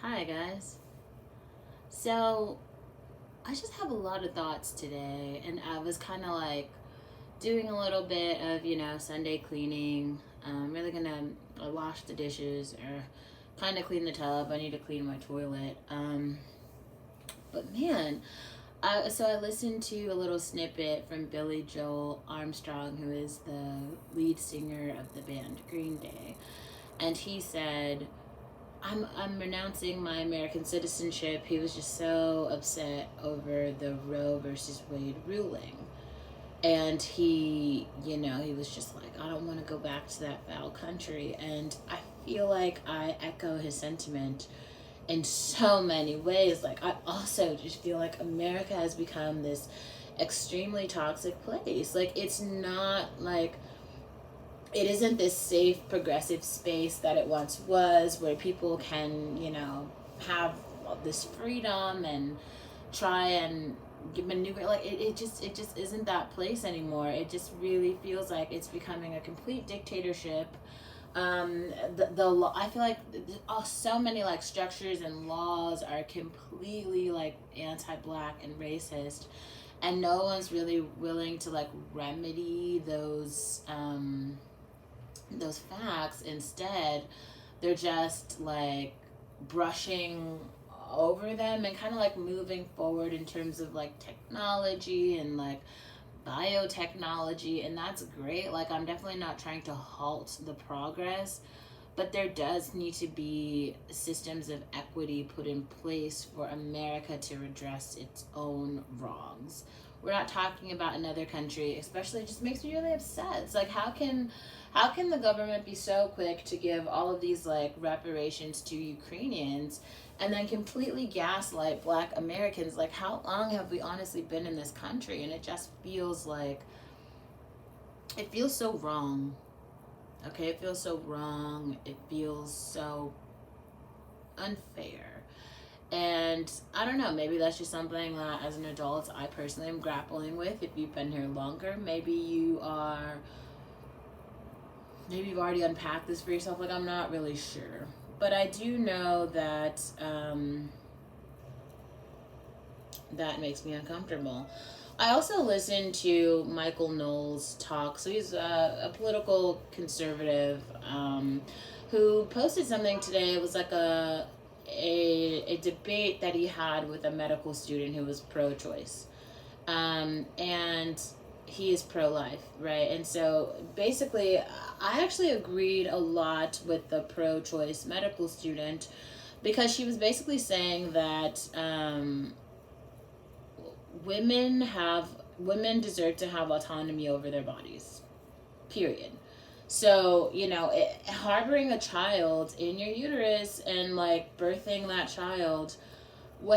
Hi, guys. So, I just have a lot of thoughts today, and I was kind of like doing a little bit of, Sunday cleaning. I'm really gonna wash the dishes or kind of clean the tub. I need to clean my toilet. But man, I listened to a little snippet from Billy Joel Armstrong, who is the lead singer of the band Green Day, and he said, I'm renouncing my American citizenship. He was just so upset over the Roe versus Wade ruling. And he was just like, I don't want to go back to that foul country. And I feel like I echo his sentiment in so many ways. Like, I also just feel like America has become this extremely toxic place. Like, it's not like it isn't this safe progressive space that it once was, where people can have this freedom and try and maneuver. Like it just isn't that place anymore. It just really feels like it's becoming a complete dictatorship. I feel like so many like structures and laws are completely like anti-black and racist, and no one's really willing to like remedy those facts. Instead, they're just like brushing over them and kind of like moving forward in terms of like technology and like biotechnology, and that's great. Like, I'm definitely not trying to halt the progress, but there does need to be systems of equity put in place for America to redress its own wrongs. We're not talking about another country. Especially, it just makes me really upset. It's like, how can the government be so quick to give all of these like reparations to Ukrainians and then completely gaslight black Americans? Like, how long have we honestly been in this country? And it just feels like it feels so wrong. Okay, it feels so wrong. It feels so unfair. And I don't know, maybe that's just something that as an adult I personally am grappling with. If you've been here longer, maybe you've already unpacked this for yourself. Like, I'm not really sure. But I do know that that makes me uncomfortable. I also listened to Michael Knowles talk. So he's a political conservative who posted something today. It was like a debate that he had with a medical student who was pro-choice, and he is pro-life, right? And so basically, I actually agreed a lot with the pro-choice medical student, because she was basically saying that women deserve to have autonomy over their bodies, period. So, harboring a child in your uterus and like birthing that child,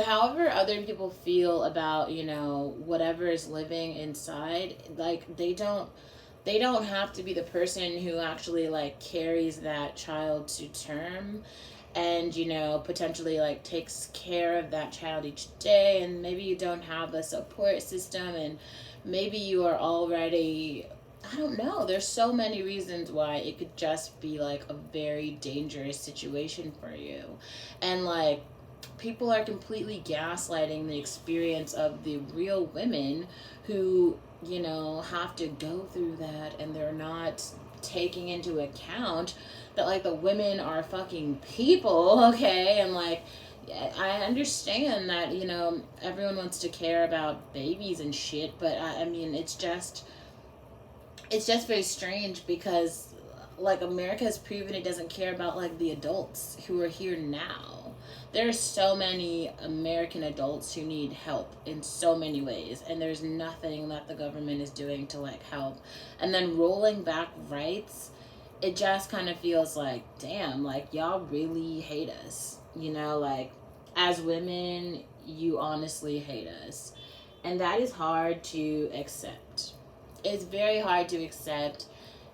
however other people feel about, whatever is living inside, like they don't have to be the person who actually like carries that child to term, and potentially like takes care of that child each day. And maybe you don't have a support system, and maybe you are already, I don't know, there's so many reasons why it could just be like a very dangerous situation for you. And like, people are completely gaslighting the experience of the real women who have to go through that, and they're not taking into account that like the women are fucking people. Okay, and like, yeah, I understand that everyone wants to care about babies and shit, but I mean, it's just very strange, because like, America has proven it doesn't care about like the adults who are here now. There are so many American adults who need help in so many ways, and there's nothing that the government is doing to like help. And then rolling back rights, it just kind of feels like, damn, like, y'all really hate us. Like, as women, you honestly hate us. And that is hard to accept. It's very hard to accept,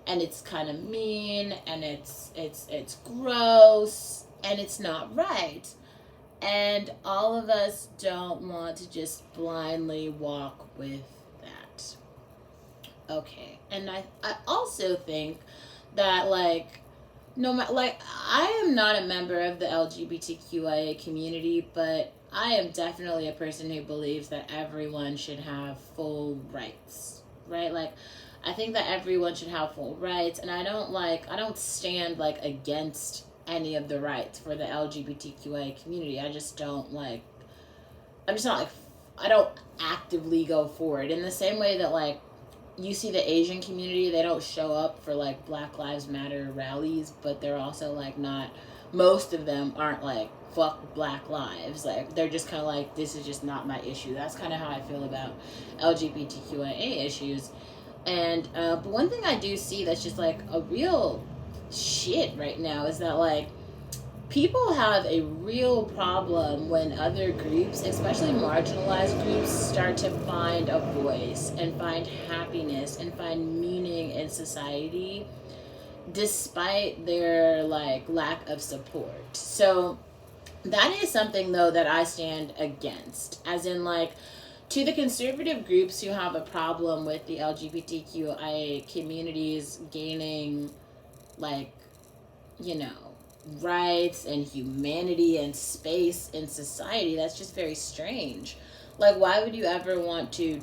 and it's kind of mean, and it's gross, and it's not right. And all of us don't want to just blindly walk with that. Okay. And I also think that like no, like, I am not a member of the LGBTQIA community, but I am definitely a person who believes that everyone should have full rights, right? Like, I think that everyone should have full rights, and I don't stand like against any of the rights for the LGBTQIA community. I just don't like, I'm just not like, I don't actively go for it in the same way that like you see the Asian community, they don't show up for like Black Lives Matter rallies, but they're also like not, most of them aren't like fuck Black lives. Like they're just kind of like, this is just not my issue. That's kind of how I feel about LGBTQIA issues. And but one thing I do see that's just like a real shit right now is that like people have a real problem when other groups, especially marginalized groups, start to find a voice and find happiness and find meaning in society despite their like lack of support. So that is something though that I stand against, as in like to the conservative groups who have a problem with the LGBTQIA communities gaining like, you know, rights and humanity and space in society, that's just very strange. Like, why would you ever want to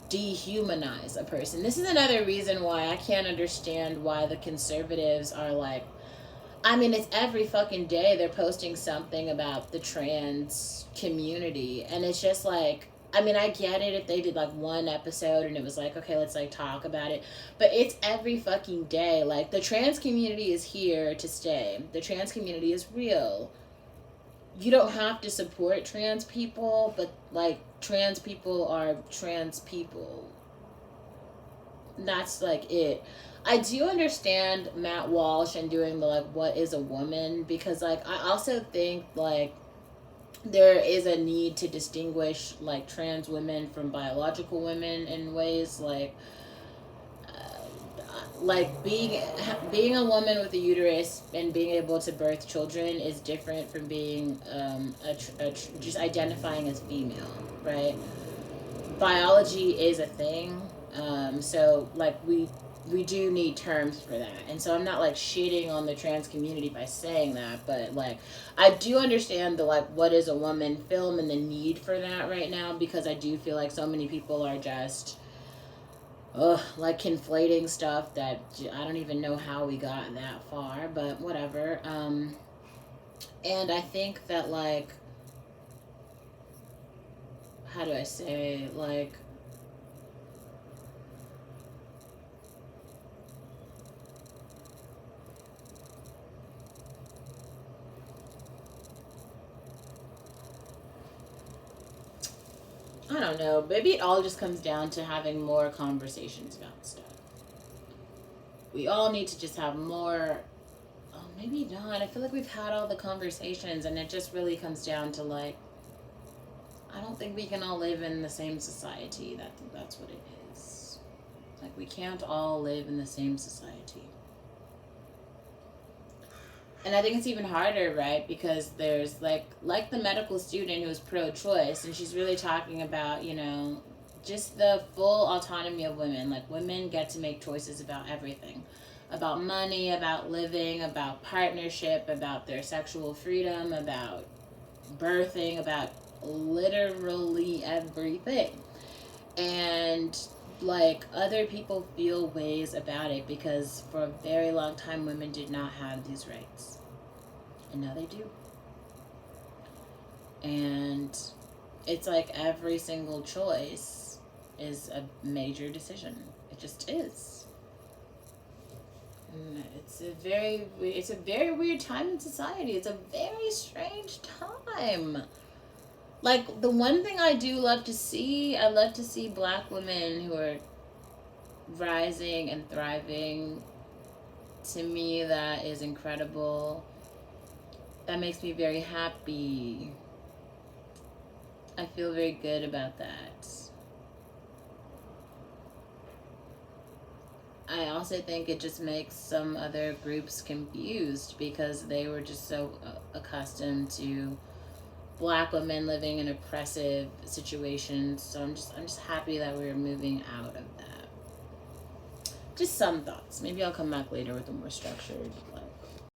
dehumanize a person? This is another reason why I can't understand why the conservatives are like, I mean, it's every fucking day they're posting something about the trans community. And it's just like, I mean, I get it if they did like one episode and it was like, okay, let's like talk about it. But it's every fucking day. Like, the trans community is here to stay. The trans community is real. You don't have to support trans people, but like, trans people are trans people. That's like it. I do understand Matt Walsh and doing the like what is a woman, because like I also think like there is a need to distinguish like trans women from biological women in ways like being a woman with a uterus and being able to birth children is different from being just identifying as female, right? Biology is a thing. So like we do need terms for that. And so I'm not like shitting on the trans community by saying that, but like I do understand the like what is a woman film and the need for that right now, because I do feel like so many people are just like conflating stuff that I don't even know how we got that far, but whatever. And I think that like, how do I say, like, I don't know. Maybe it all just comes down to having more conversations about stuff. We all need to just have more. Oh, maybe not. I feel like we've had all the conversations, and it just really comes down to like, I don't think we can all live in the same society. That's what it is. Like, we can't all live in the same society. And I think it's even harder, right? Because there's like the medical student who is pro-choice, and she's really talking about, you know, just the full autonomy of women. Like, women get to make choices about everything, about money, about living, about partnership, about their sexual freedom, about birthing, about literally everything. And like, other people feel ways about it because for a very long time women did not have these rights, and now they do. And it's like every single choice is a major decision. It just is. And it's a very weird time in society. It's a very strange time. Like, the one thing I do love to see, I love to see Black women who are rising and thriving. To me, that is incredible. That makes me very happy. I feel very good about that. I also think it just makes some other groups confused because they were just so accustomed to Black women living in oppressive situations. So I'm just happy that we're moving out of that. Just some thoughts. Maybe I'll come back later with a more structured